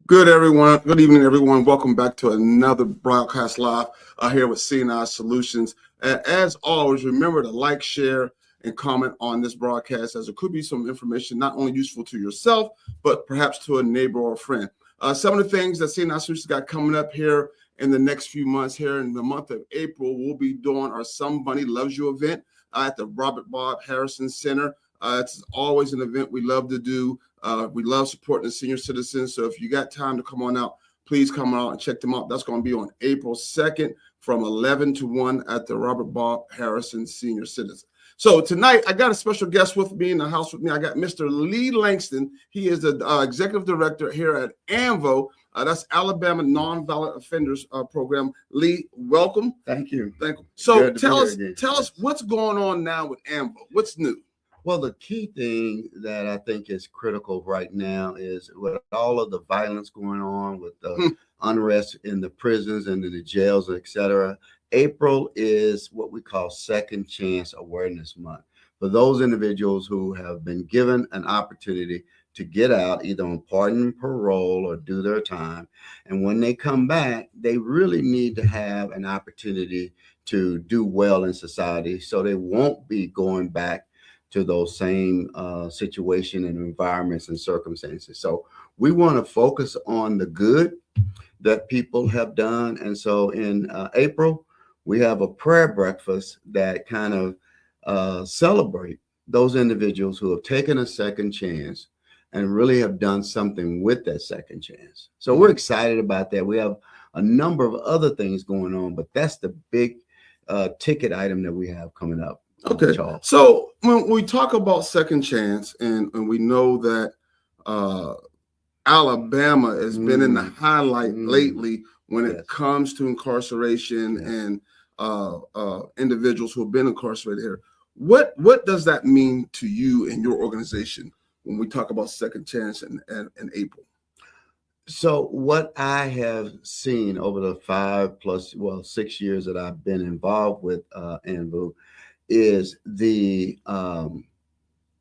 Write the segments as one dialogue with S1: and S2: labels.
S1: Good evening, everyone. Welcome back to another broadcast live here with CNI Solutions. As always, remember to like, share, and comment on this broadcast, as it could be some information not only useful to yourself, but perhaps to a neighbor or a friend. Some of the things that CNI Solutions got coming up here in the next few months, here in the month of April, we'll be doing our Somebody Loves You event at the Robert Bob Harrison Center. It's always an event we love to do. We love supporting the senior citizens. So if you got time to come on out, please come out and check them out. That's going to be on April 2nd from 11 to 1 at the Robert Bob Harrison Senior Citizen. So tonight, I got a special guest with me in the house with me. I got Mr. Lee Langston. He is the executive director here at ANVOO. That's Alabama Nonviolent Offenders Program. Lee, welcome.
S2: Thank you.
S1: Thank you. So tell us what's going on now with ANVOO. What's new?
S2: Well, the key thing that I think is critical right now is with all of the violence going on, with the unrest in the prisons and in the jails, etc. April is what we call Second Chance Awareness Month for those individuals who have been given an opportunity to get out either on pardon, parole, or do their time. And when they come back, they really need to have an opportunity to do well in society so they won't be going back to those same situation and environments and circumstances. So we want to focus on the good that people have done. And so in April, we have a prayer breakfast that kind of celebrate those individuals who have taken a second chance and really have done something with that second chance. So we're excited about that. We have a number of other things going on, but that's the big ticket item that we have coming up.
S1: Okay, so when we talk about second chance, and we know that Alabama has been in the highlight lately when it comes to incarceration and individuals who have been incarcerated here. What does that mean to you and your organization when we talk about second chance in April?
S2: So what I have seen over the 6 years that I've been involved with ANVOO is the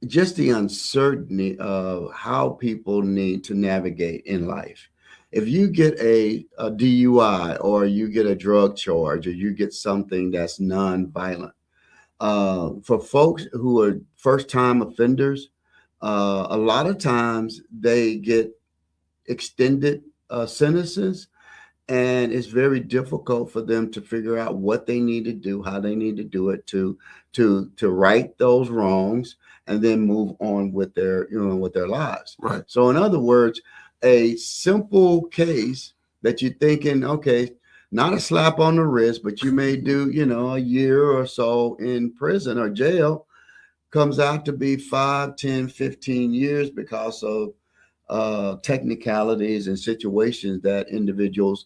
S2: just the uncertainty of how people need to navigate in life. If you get a DUI, or you get a drug charge, or you get something that's non-violent, for folks who are first-time offenders, a lot of times they get extended sentences. And it's very difficult for them to figure out what they need to do, how they need to do it to right those wrongs, and then move on with their lives.
S1: Right.
S2: So in other words, a simple case that you're thinking, okay, not a slap on the wrist, but you may do, a year or so in prison or jail, comes out to be 5, 10, 15 years because of technicalities and situations that individuals,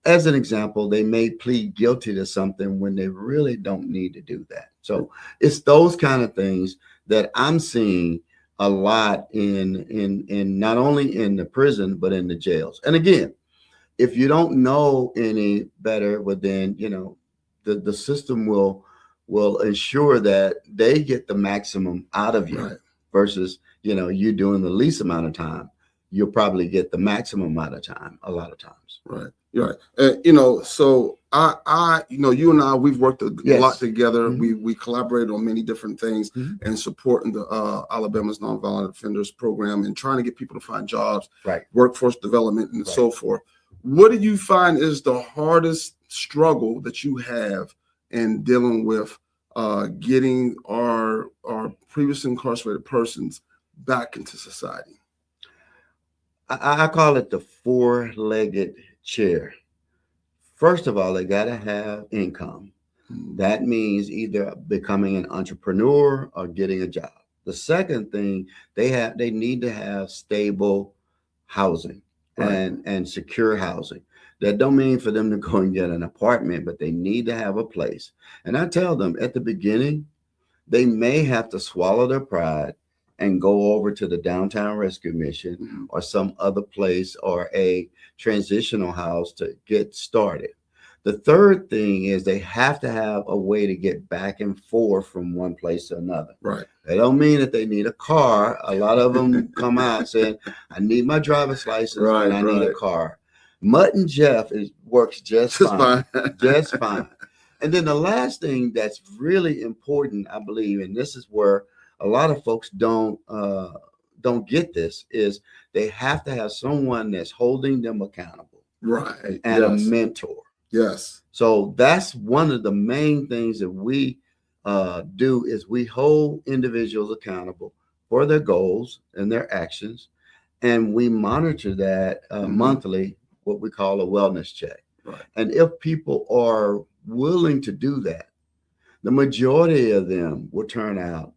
S2: as an example, they may plead guilty to something when they really don't need to do that. So it's those kind of things that I'm seeing a lot in not only in the prison, but in the jails. And again, if you don't know any better, well then, the system will ensure that they get the maximum out of you, versus, you doing the least amount of time. You'll probably get the maximum amount of time a lot of times.
S1: Right. Right. So you and I, we've worked a lot together. We collaborated on many different things and supporting the Alabama's Nonviolent Offenders Program and trying to get people to find jobs, workforce development, and so forth. What do you find is the hardest struggle that you have in dealing with getting our previously incarcerated persons back into society?
S2: I call it the four-legged chair. First of all, they got to have income. That means either becoming an entrepreneur or getting a job. The second thing, they need to have stable housing and secure housing. That don't mean for them to go and get an apartment, but they need to have a place. And I tell them at the beginning, they may have to swallow their pride and go over to the Downtown Rescue Mission or some other place or a transitional house to get started. The third thing is they have to have a way to get back and forth from one place to another.
S1: Right.
S2: They don't mean that they need a car. A lot of them come out saying, I need my driver's license and I need a car. Mutt and Jeff works just fine. Just fine. And then the last thing that's really important, I believe, and this is where a lot of folks don't get this, is they have to have someone that's holding them accountable.
S1: Right.
S2: And a mentor.
S1: Yes.
S2: So that's one of the main things that we do is we hold individuals accountable for their goals and their actions. And we monitor that monthly, what we call a wellness check.
S1: Right.
S2: And if people are willing to do that, the majority of them will turn out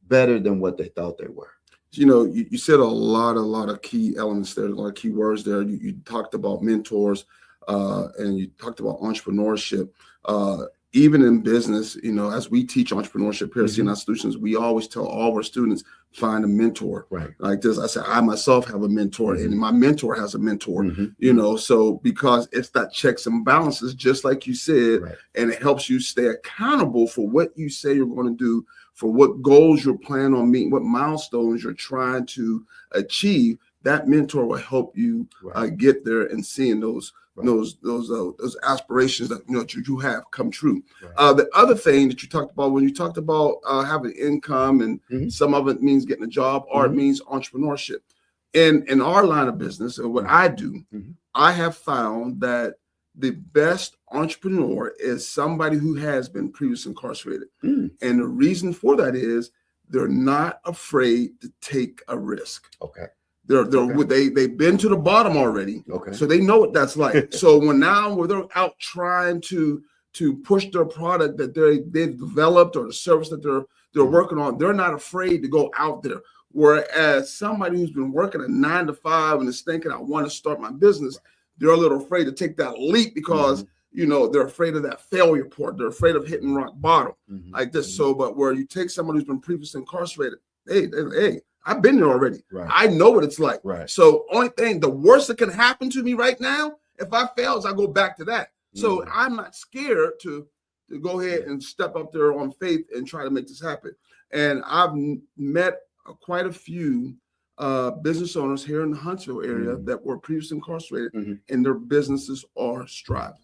S2: better than what they thought they were.
S1: You know, you said a lot of key elements there, a lot of key words there. You talked about mentors and you talked about entrepreneurship. Even in business, you know, as we teach entrepreneurship here at CNI Solutions, we always tell all of our students, find a mentor.
S2: Right.
S1: Like this, I said, I myself have a mentor and my mentor has a mentor, you know, so because it's that checks and balances, just like you said, and it helps you stay accountable for what you say you're going to do, for what goals you're planning on meeting, what milestones you're trying to achieve. That mentor will help you get there and seeing those aspirations that you have come true. The other thing that you talked about when you talked about having income and some of it means getting a job or it means entrepreneurship. In our line of business and what I do, I have found that the best entrepreneur is somebody who has been previously incarcerated. And the reason for that is they're not afraid to take a risk.
S2: Okay.
S1: They've been to the bottom already.
S2: Okay.
S1: So they know what that's like. So when they're out trying to push their product that they've developed or the service that they're working on, they're not afraid to go out there. Whereas somebody who's been working a 9 to 5 and is thinking, I want to start my business, they're a little afraid to take that leap because they're afraid of that failure part. They're afraid of hitting rock bottom like this. So, but where you take someone who's been previously incarcerated, hey, I've been there already. I know what it's like. So the worst that can happen to me right now, if I fail, is I go back to that. So I'm not scared to go ahead and step up there on faith and try to make this happen. And I've met quite a few business owners here in the Huntsville area that were previously incarcerated and their businesses are striving.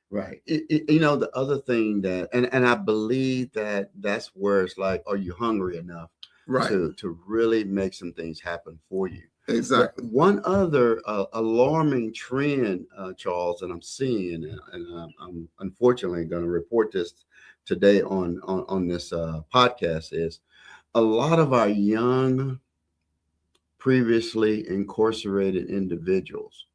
S2: Right. The other thing that, and I believe that's where it's like, are you hungry enough to really make some things happen for you?
S1: Exactly.
S2: But one other alarming trend, Charles, that I'm seeing, and I'm unfortunately going to report this today on this podcast, is a lot of our young, previously incarcerated individuals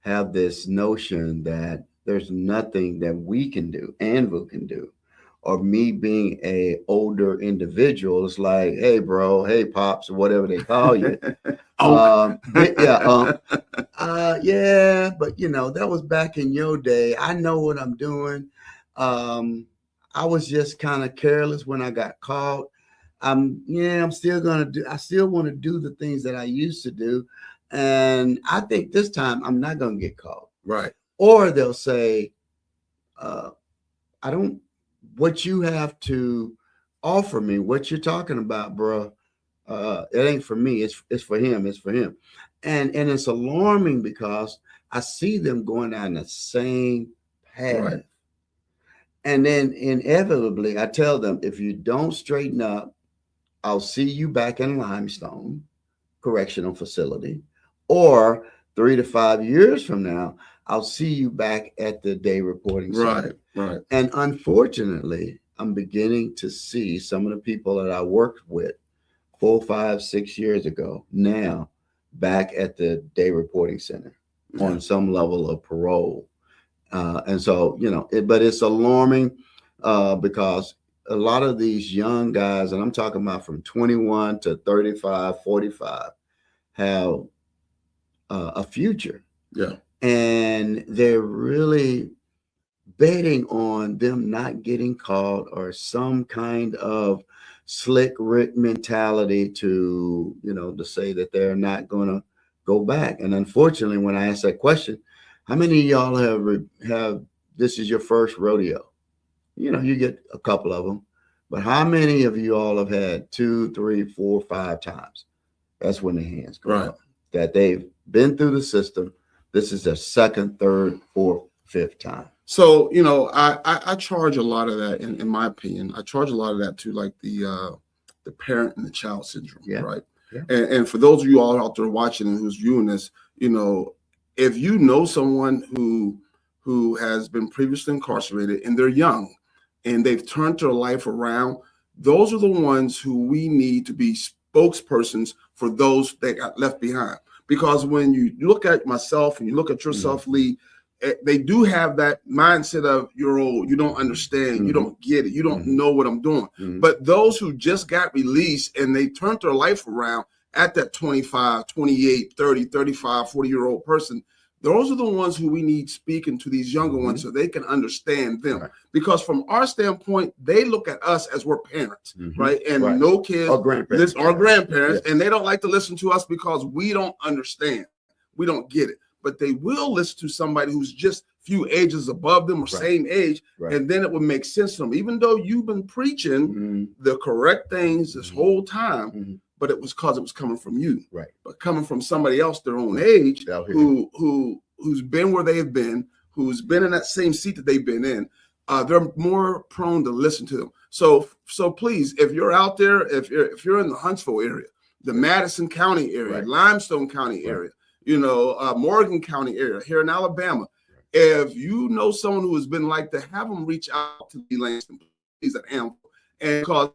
S2: have this notion that there's nothing that we can do, ANVOO can do, or me being a older individual is like, hey, bro, hey, pops, or whatever they call you. But that was back in your day. I know what I'm doing. I was just kind of careless when I got caught. I'm still want to do the things that I used to do. And I think this time I'm not going to get caught.
S1: Right.
S2: Or they'll say, what you have to offer me, what you're talking about, bro, it ain't for me. It's for him. It's for him. And it's alarming because I see them going down the same path. Right. And then inevitably I tell them, if you don't straighten up, I'll see you back in Langston Correctional Facility, or 3 to 5 years from now, I'll see you back at the day reporting center.
S1: Right.
S2: And unfortunately, I'm beginning to see some of the people that I worked with 4, 5, 6 years ago now back at the day reporting center on some level of parole. And so, but it's alarming because a lot of these young guys, and I'm talking about from 21 to 35, 45, have a future.
S1: Yeah.
S2: And they're really betting on them not getting caught or some kind of slick Rick mentality to say that they're not going to go back. And unfortunately, when I ask that question, How many of y'all have this is your first rodeo? You get a couple of them, but how many of you all have had 2, 3, 4, 5 times? That's when the hands go
S1: Right.
S2: up. That they've been through the system. This is their second, third, fourth, fifth time.
S1: So, I charge a lot of that, in my opinion. I charge a lot of that to like the parent and the child syndrome,
S2: Yeah.
S1: right?
S2: Yeah.
S1: And for those of you all out there watching and who's viewing this, if you know someone who has been previously incarcerated and they're young and they've turned their life around, those are the ones who we need to be spokespersons for those that got left behind. Because when you look at myself and you look at yourself, Lee, they do have that mindset of you're old, you don't understand, you don't get it, you don't know what I'm doing. But those who just got released and they turned their life around at that 25, 28, 30, 35, 40-year-old person, those are the ones who we need speaking to these younger ones so they can understand them. Right. Because from our standpoint, they look at us as we're parents, right? And no kids
S2: or grandparents,
S1: and they don't like to listen to us because we don't understand. We don't get it. But they will listen to somebody who's just a few ages above them or same age, and then it would make sense to them. Even though you've been preaching the correct things this whole time, but it was because it was coming from you, right? But coming from somebody else their own age, who's been where they've been, who's been in that same seat that they've been in, they're more prone to listen to them. So please, if you're out there, if you're in the Huntsville area, the Madison County area, Limestone County area, Morgan County area here in Alabama, if you know someone who has been like that, have them reach out to Langston, please, at ANVOO, and because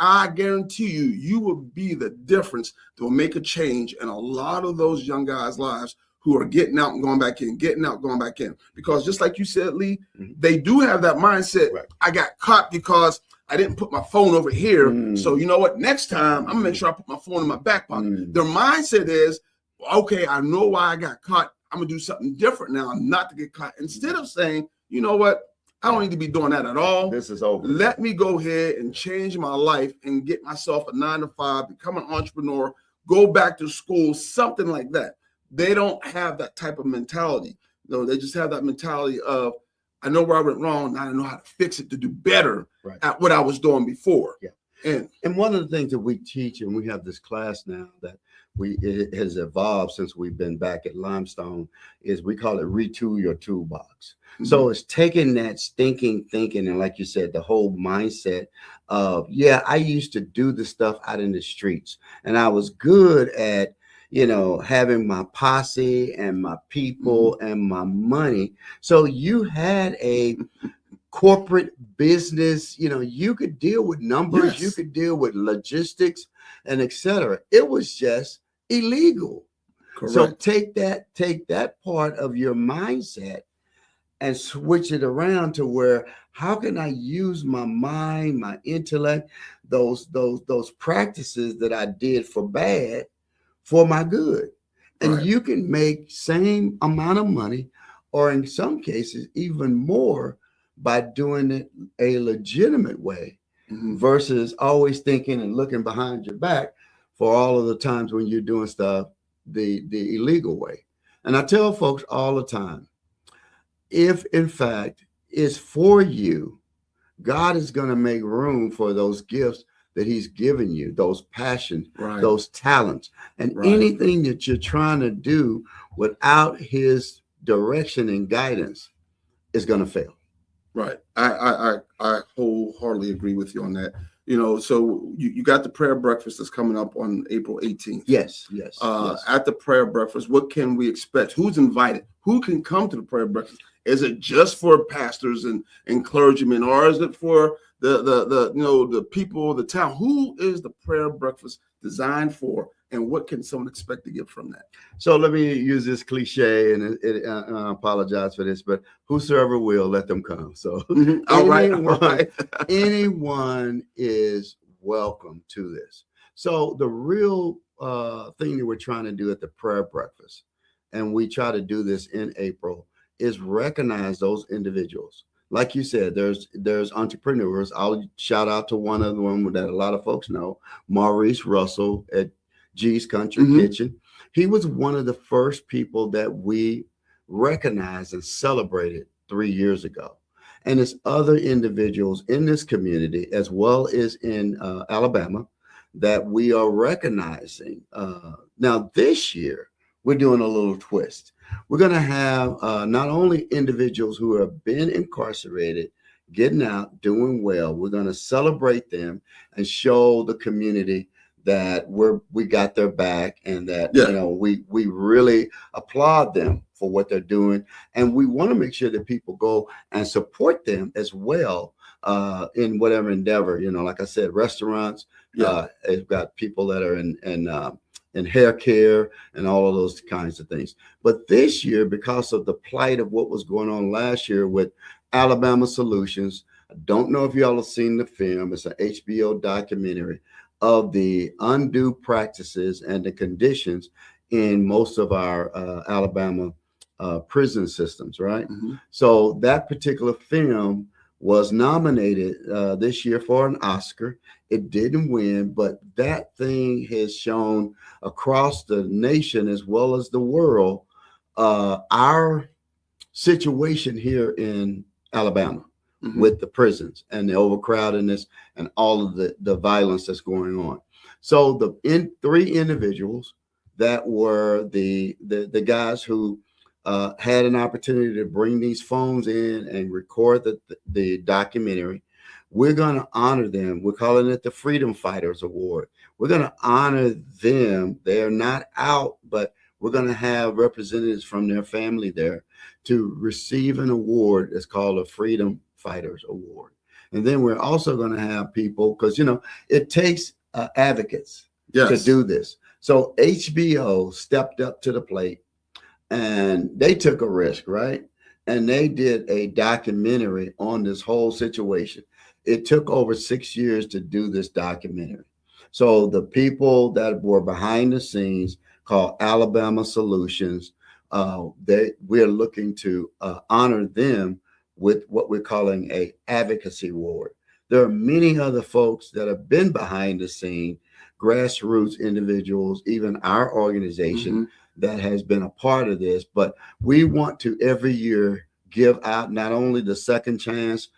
S1: I guarantee you will be the difference that will make a change in a lot of those young guys' lives who are getting out and going back in, getting out, going back in. Because just like you said, Lee, they do have that mindset. I got caught because I didn't put my phone over here. So you know what? Next time, I'm gonna make sure I put my phone in my back pocket. Their mindset is, okay, I know why I got caught. I'm gonna do something different now, not to get caught. Instead of saying, you know what? I don't need to be doing that at all.
S2: This is over.
S1: Let me go ahead and change my life and get myself a 9-to-5, become an entrepreneur, go back to school, something like that. They don't have that type of mentality. They just have that mentality of, I know where I went wrong, and I know how to fix it to do better at what I was doing before.
S2: Yeah. And one of the things that we teach, and we have this class now that it has evolved since we've been back at Limestone, is we call it retool your toolbox. So it's taking that stinking thinking, and like you said, the whole mindset of, I used to do the stuff out in the streets, and I was good at, having my posse and my people and my money. So you had a corporate business, you could deal with numbers, you could deal with logistics and etc. It was just illegal. Correct. So take that part of your mindset and switch it around to where, how can I use my mind, my intellect, those practices that I did for bad for my good? And you can make same amount of money, or in some cases even more, by doing it a legitimate way versus always thinking and looking behind your back for all of the times when you're doing stuff the illegal way. And I tell folks all the time, if in fact it's for you, God is going to make room for those gifts that he's given you, those passions, those talents, and anything that you're trying to do without his direction and guidance is going to fail.
S1: Right. I wholeheartedly agree with you on that. So you got the prayer breakfast that's coming up on April 18th.
S2: Yes.
S1: At the prayer breakfast, what can we expect? Who's invited? Who can come to the prayer breakfast? Is it just for pastors and clergymen, or is it for the people of the town? Who is the prayer breakfast designed for, and what can someone expect to get from that?
S2: So let me use this cliche, and I apologize for this, but whosoever will, let them come. So anyone is welcome to this. So the real thing that we're trying to do at the prayer breakfast, and we try to do this in April, is recognize those individuals. Like you said, there's entrepreneurs. I'll shout out to one of them that a lot of folks know, Maurice Russell at G's Country Kitchen. He was one of the first people that we recognized and celebrated 3 years ago. And there's other individuals in this community, as well as in Alabama, that we are recognizing. Now, this year, we're doing a little twist. We're going to have not only individuals who have been incarcerated, getting out, doing well. We're going to celebrate them and show the community that we got their back, and that we really applaud them for what they're doing, and we want to make sure that people go and support them as well in whatever endeavor. Like I said, restaurants. They've got people that are in hair care and all of those kinds of things. But this year, because of the plight of what was going on last year with Alabama Solutions, I don't know if y'all have seen the film. It's an HBO documentary of the undue practices and the conditions in most of our Alabama prison systems, right? Mm-hmm. So that particular film was nominated this year for an Oscar. It didn't win, but that thing has shown across the nation as well as the world our situation here in Alabama. Mm-hmm. With the prisons and the overcrowdedness and all of the violence that's going on. So the three individuals that were the guys who had an opportunity to bring these phones in and record the documentary, we're going to honor them. We're calling it the Freedom Fighters Award. We're going to honor them. They are not out, but we're going to have representatives from their family there to receive an award that's called a Freedom Fighters Award. And then we're also going to have people, because it takes advocates to do this. So HBO stepped up to the plate and they took a risk, right? And they did a documentary on this whole situation. It took over 6 years to do this documentary. So the people that were behind the scenes, called Alabama Solutions, we're looking to honor them with what we're calling a advocacy award. There are many other folks that have been behind the scene, grassroots individuals, even our organization that has been a part of this. But we want to every year give out not only the Second Chance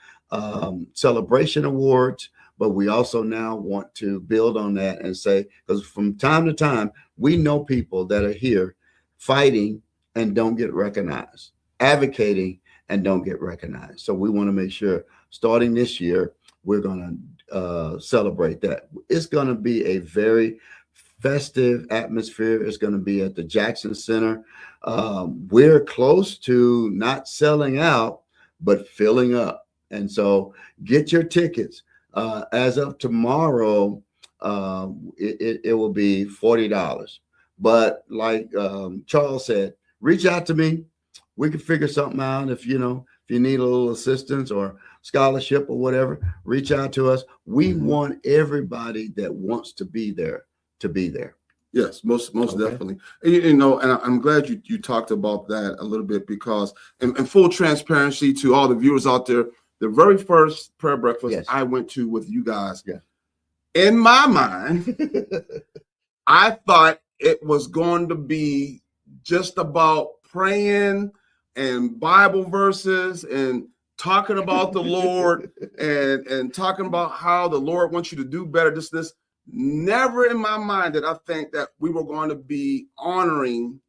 S2: celebration awards, but we also now want to build on that and say, because from time to time, we know people that are here fighting and don't get recognized, advocating and don't get recognized. So we want to make sure starting this year, we're going to celebrate that. It's going to be a very festive atmosphere. It's going to be at the Jackson Center. We're close to not selling out, but filling up. And so get your tickets. As of tomorrow, it will be $40. But like Charles said, reach out to me. We can figure something out. If you need a little assistance or scholarship or whatever, reach out to us. We want everybody that wants to be there to be there.
S1: Yes, most definitely. And I'm glad you talked about that a little bit, because in full transparency to all the viewers out there, the very first prayer breakfast I went to with you guys, in my mind, I thought it was going to be just about praying and Bible verses and talking about the Lord and talking about how the Lord wants you to do better. This. Never in my mind did I think that we were going to be honoring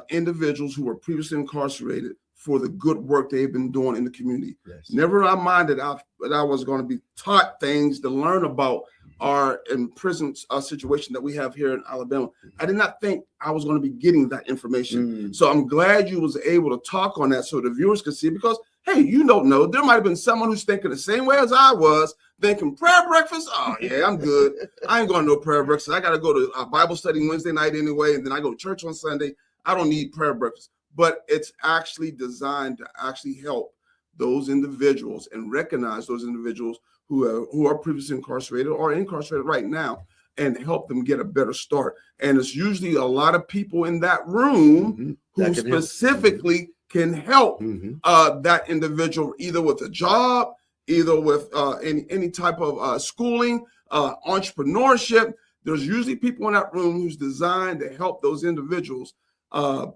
S1: individuals who were previously incarcerated for the good work they've been doing in the community. Yes. Never in my mind that I was going to be taught things to learn about our prison situation that we have here in Alabama. I did not think I was going to be getting that information. So I'm glad you was able to talk on that so the viewers could see, because, hey, you don't know, there might have been someone who's thinking the same way as I was, thinking prayer breakfast. Oh yeah, I'm good. I ain't going to no prayer breakfast. I got to go to a Bible study Wednesday night anyway, and then I go to church on Sunday. I don't need prayer breakfast. But it's actually designed to actually help those individuals and recognize those individuals who are previously incarcerated or incarcerated right now, and help them get a better start. And it's usually a lot of people in that room who specifically can help that individual, either with a job, either with any type of schooling, entrepreneurship. There's usually people in that room who's designed to help those individuals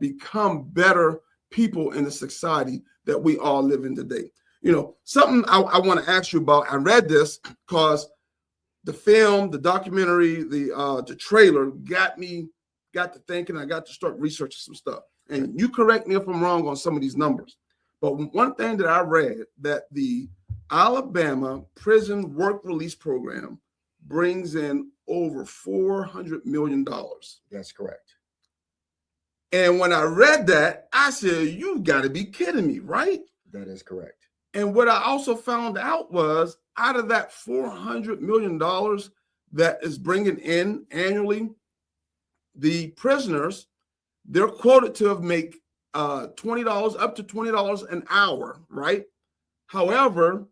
S1: become better people in the society that we all live in today. You know, something I want to ask you about. I read this because the film, the documentary, the trailer got to thinking. I got to start researching some stuff. And you correct me if I'm wrong on some of these numbers. But one thing that I read, that the Alabama prison work release program brings in over $400 million.
S2: That's correct.
S1: And when I read that, I said, you got to be kidding me, right?
S2: That is correct.
S1: And what I also found out was, out of that $400 million that is bringing in annually, the prisoners, they're quoted to have make $20 up to $20 an hour, right? However,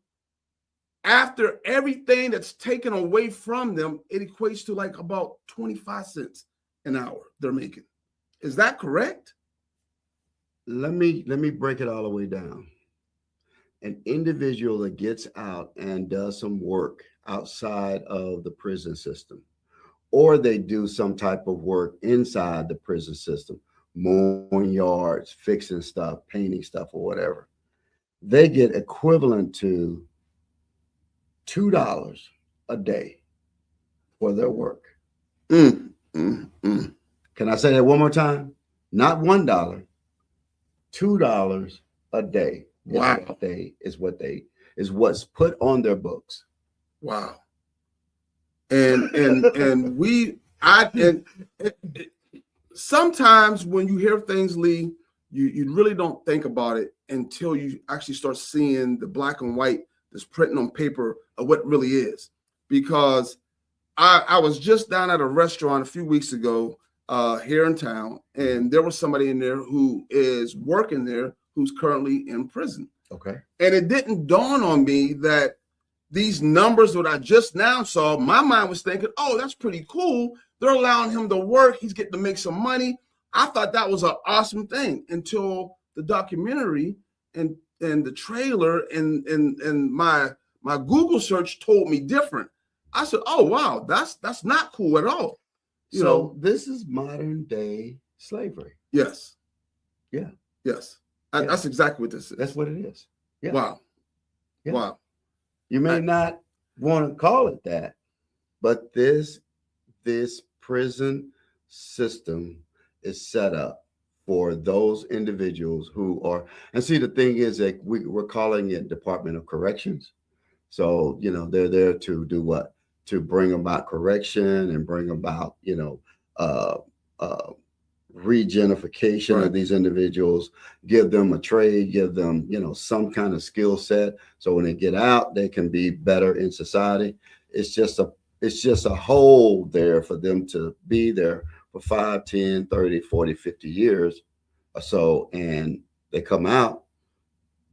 S1: after everything that's taken away from them, it equates to like about 25 cents an hour they're making. Is that correct?
S2: Let me break it all the way down. An individual that gets out and does some work outside of the prison system, or they do some type of work inside the prison system, mowing yards, fixing stuff, painting stuff, or whatever, they get equivalent to $2 a day for their work. Can I say that one more time? Not $1, $2 a day.
S1: Wow.
S2: Is what's put on their books.
S1: Wow. And sometimes when you hear things, Lee, you really don't think about it until you actually start seeing the black and white that's printing on paper of what it really is. Because I was just down at a restaurant a few weeks ago here in town, and there was somebody in there who is working there who's currently in prison.
S2: Okay.
S1: And it didn't dawn on me that these numbers that I just now saw, my mind was thinking, oh, that's pretty cool. They're allowing him to work. He's getting to make some money. I thought that was an awesome thing until the documentary and the trailer and my Google search told me different. I said, oh, wow, that's not cool at all. You know,
S2: this is modern day slavery.
S1: Yes.
S2: Yeah.
S1: Yes.
S2: Yeah.
S1: That's exactly what this is.
S2: That's what it is. Yeah.
S1: Wow.
S2: Yeah.
S1: Wow.
S2: You may not want to call it that, but this prison system is set up for those individuals who are, and see, the thing is that we're calling it Department of Corrections. So, you know, they're there to do what? To bring about correction and bring about, you know, regenerification
S1: Right.
S2: of these individuals, give them a trade, give them, you know, some kind of skill set. So when they get out, they can be better in society. It's just a hole there for them to be there for 5, 10, 30, 40, 50 years or so. And they come out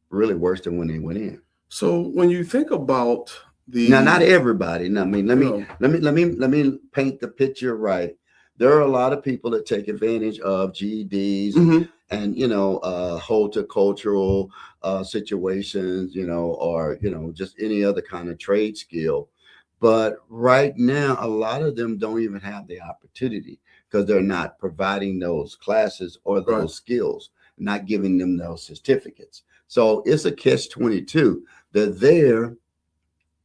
S2: really worse than when they went in.
S1: So when you think about
S2: now, not everybody. No, I mean, let me paint the picture right. There are a lot of people that take advantage of GEDs and, you know, horticultural situations, you know, or, you know, just any other kind of trade skill. But right now, a lot of them don't even have the opportunity because they're not providing those classes or those skills, not giving them those certificates. So it's a catch-22. They're there.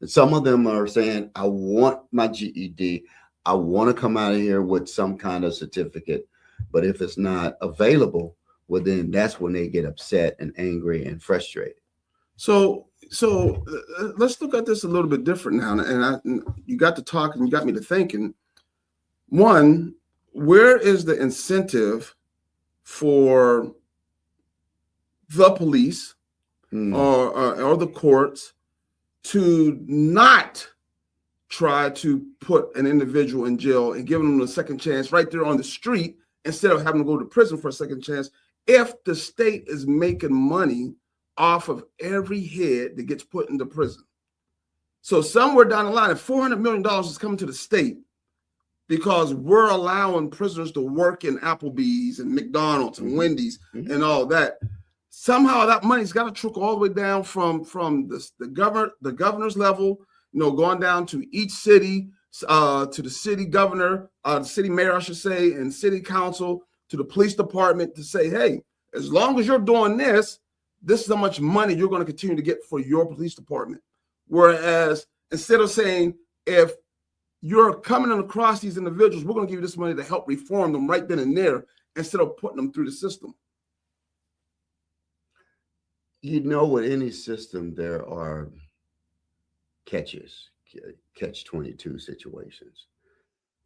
S2: Some of them are saying, I want my GED. I want to come out of here with some kind of certificate, but if it's not available, well, then that's when they get upset and angry and frustrated.
S1: So let's look at this a little bit different now. And you got to talk and you got me to thinking. One, where is the incentive for the police or the courts to not try to put an individual in jail and give them a second chance right there on the street instead of having to go to prison for a second chance, if the state is making money off of every head that gets put into prison? So somewhere down the line, if $400 million is coming to the state because we're allowing prisoners to work in Applebee's and McDonald's and Wendy's and all that, somehow that money's got to trickle all the way down from the governor's level, you know, going down to each city, to the city governor, the city mayor, I should say, and city council, to the police department to say, hey, as long as you're doing this, this is how much money you're going to continue to get for your police department. Whereas instead of saying, if you're coming across these individuals, we're going to give you this money to help reform them right then and there, instead of putting them through the system.
S2: You know, with any system, there are catch-22 situations.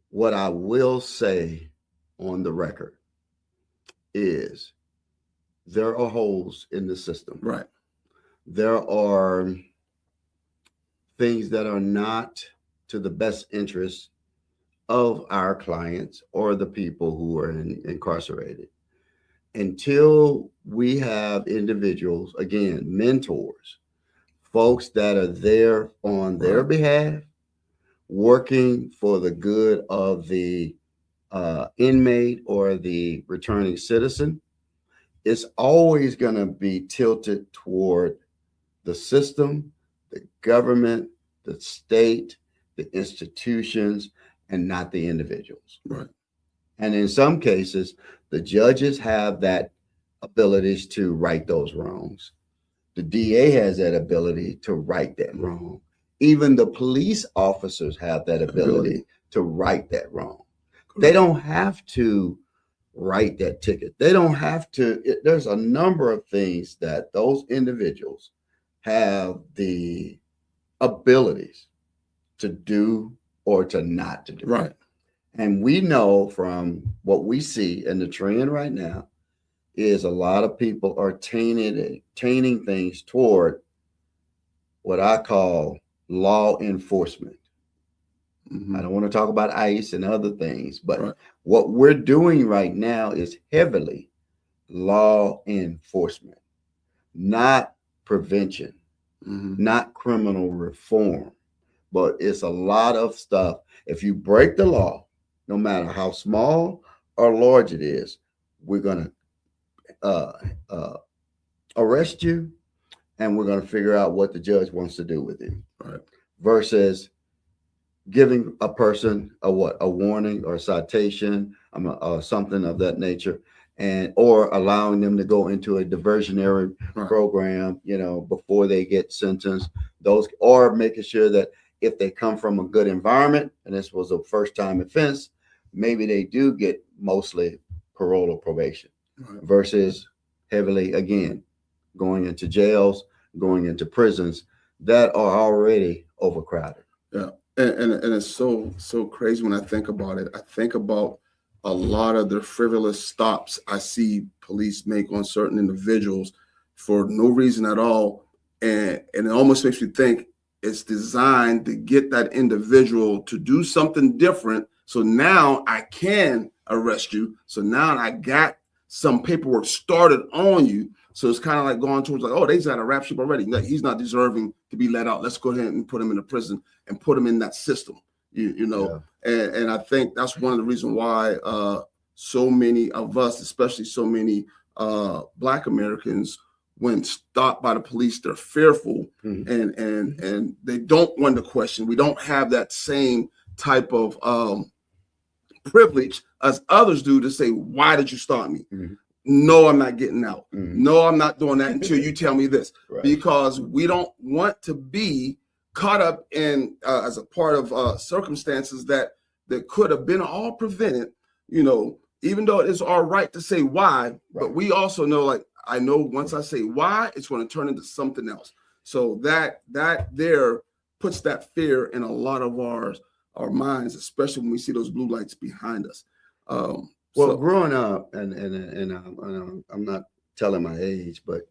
S2: What I will say on the record is there are holes in the system.
S1: Right.
S2: There are things that are not to the best interest of our clients or the people who are incarcerated. Until we have individuals, again, mentors, folks that are there on their behalf, working for the good of the inmate or the returning citizen, it's always going to be tilted toward the system, the government, the state, the institutions, and not the individuals.
S1: Right.
S2: And in some cases, the judges have that abilities to right those wrongs. The DA has that ability to right that wrong. Even the police officers have that ability to right that wrong. Correct. They don't have to write that ticket. They don't have to. There's a number of things that those individuals have the abilities to do or to not to do.
S1: Right.
S2: And we know from what we see in the trend right now is a lot of people are tainting things toward what I call law enforcement. Mm-hmm. I don't want to talk about ICE and other things, but what we're doing right now is heavily law enforcement, not prevention, not criminal reform, but it's a lot of stuff. If you break the law, no matter how small or large it is, we're going to arrest you, and we're going to figure out what the judge wants to do with you. Right. Versus giving a person a warning or a citation, something of that nature, or allowing them to go into a diversionary program, before they get sentenced. Or making sure that if they come from a good environment and this was a first-time offense, maybe they do get mostly parole or probation, versus heavily, again, going into jails, going into prisons that are already overcrowded.
S1: Yeah. And it's so crazy when I think about it. I think about a lot of the frivolous stops I see police make on certain individuals for no reason at all. And it almost makes me think it's designed to get that individual to do something different. So now I can arrest you. So now I got some paperwork started on you. So it's kind of like going towards like, oh, they've got a rap sheet already. No, he's not deserving to be let out. Let's go ahead and put him in a prison and put him in that system, you know. Yeah. And I think that's one of the reasons why so many of us, especially so many Black Americans, when stopped by the police, they're fearful and they don't want to question. We don't have that same type of privilege as others do to say, why did you stop me? No, I'm not getting out. No, I'm not doing that until you tell me this. Because we don't want to be caught up in as a part of circumstances that could have been all prevented, even though it is our right to say why, but we also know, like, I know once I say why, it's going to turn into something else. So that there puts that fear in a lot of our minds, especially when we see those blue lights behind us.
S2: Growing up, and I'm not telling my age, but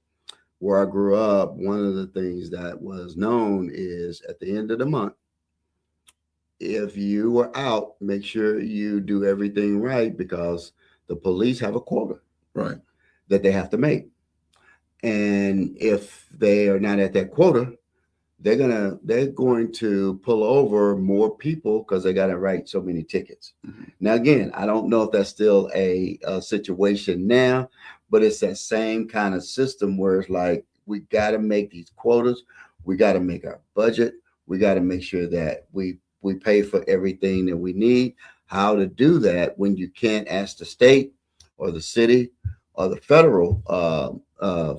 S2: where I grew up, one of the things that was known is at the end of the month, if you were out, make sure you do everything right, because the police have a quota that they have to make. And if they are not at that quota, they're going to pull over more people because they got to write so many tickets. Now, again, I don't know if that's still a situation now, but it's that same kind of system where it's like, we got to make these quotas. We got to make our budget. We got to make sure that we pay for everything that we need. How to do that when you can't ask the state or the city or the federal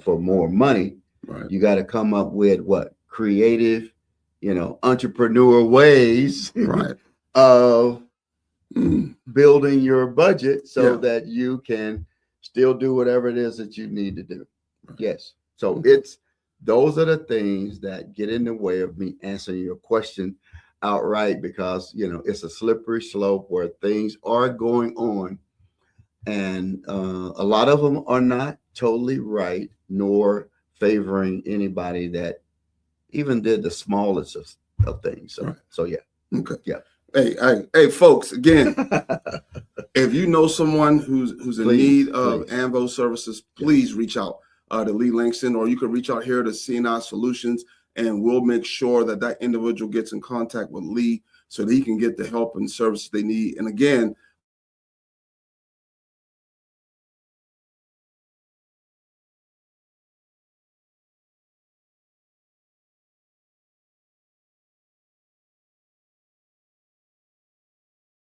S2: for more money,
S1: Right.
S2: you got to come up with what creative, entrepreneur ways
S1: Right.
S2: of
S1: Mm.
S2: building your budget so
S1: Yeah.
S2: that you can still do whatever it is that you need to do.
S1: Right.
S2: Yes. So
S1: Okay.
S2: those are the things that get in the way of me answering your question outright, because it's a slippery slope where things are going on, and a lot of them are not totally right nor favoring anybody that even did the smallest of things. So
S1: Right.
S2: so yeah.
S1: Okay.
S2: Yeah.
S1: Hey, folks, again, if you know someone who's in
S2: Please,
S1: need of
S2: please.
S1: ANVOO services, please reach out to Lee Langston, or you can reach out here to CNI Solutions, and we'll make sure that that individual gets in contact with Lee so that he can get the help and services they need. And again,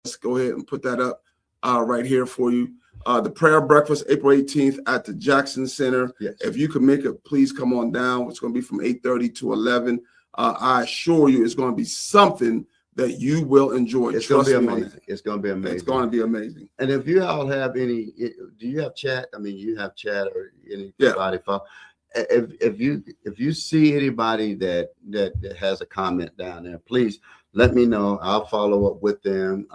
S1: let's go ahead and put that up right here for you. The prayer breakfast, April 18th at the Jackson Center.
S2: Yes.
S1: If you can make it, please come on down. It's going to be from 8:30 to 11. I assure you it's going to be something that you will enjoy.
S2: It's going
S1: Trust
S2: to be
S1: me on
S2: amazing.
S1: that.
S2: It's going to be amazing.
S1: It's going to be amazing.
S2: And if you all have do you have chat? I mean, you have chat or anybody? Yeah. If you see anybody that has a comment down there, please let me know. I'll follow up with them.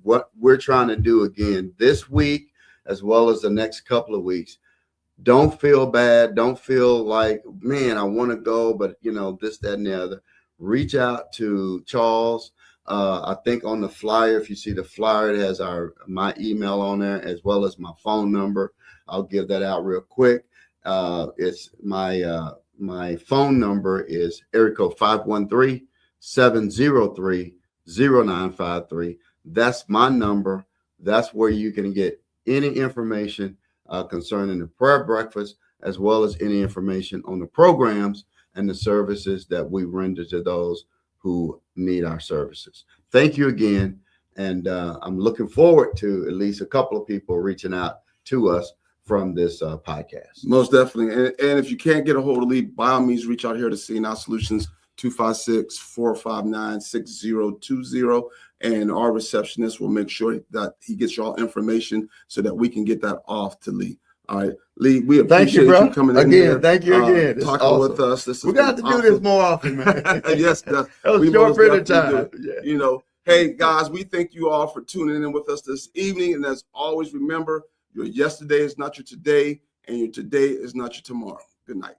S2: What we're trying to do again this week, as well as the next couple of weeks. Don't feel bad. Don't feel like, man, I want to go, but this, that, and the other. Reach out to Charles. I think on the flyer, if you see the flyer, it has my email on there as well as my phone number. I'll give that out real quick. It's my phone number is area code 513-703-0953. That's my number. That's where you can get any information concerning the prayer breakfast, as well as any information on the programs and the services that we render to those who need our services. Thank you again. And I'm looking forward to at least a couple of people reaching out to us from this podcast.
S1: Most definitely. And if you can't get a hold of Lee, by all means, reach out here to CNI Solutions, 256-459-6020. And our receptionist will make sure that he gets y'all information so that we can get that off to Lee. All right, Lee, we appreciate you coming in here.
S2: Thank you again.
S1: Talking awesome with us.
S2: We got to do this more often, man.
S1: Yes,
S2: that was a short period of time.
S1: Yeah. Hey, guys, we thank you all for tuning in with us this evening. And as always, remember, your yesterday is not your today, and your today is not your tomorrow. Good night.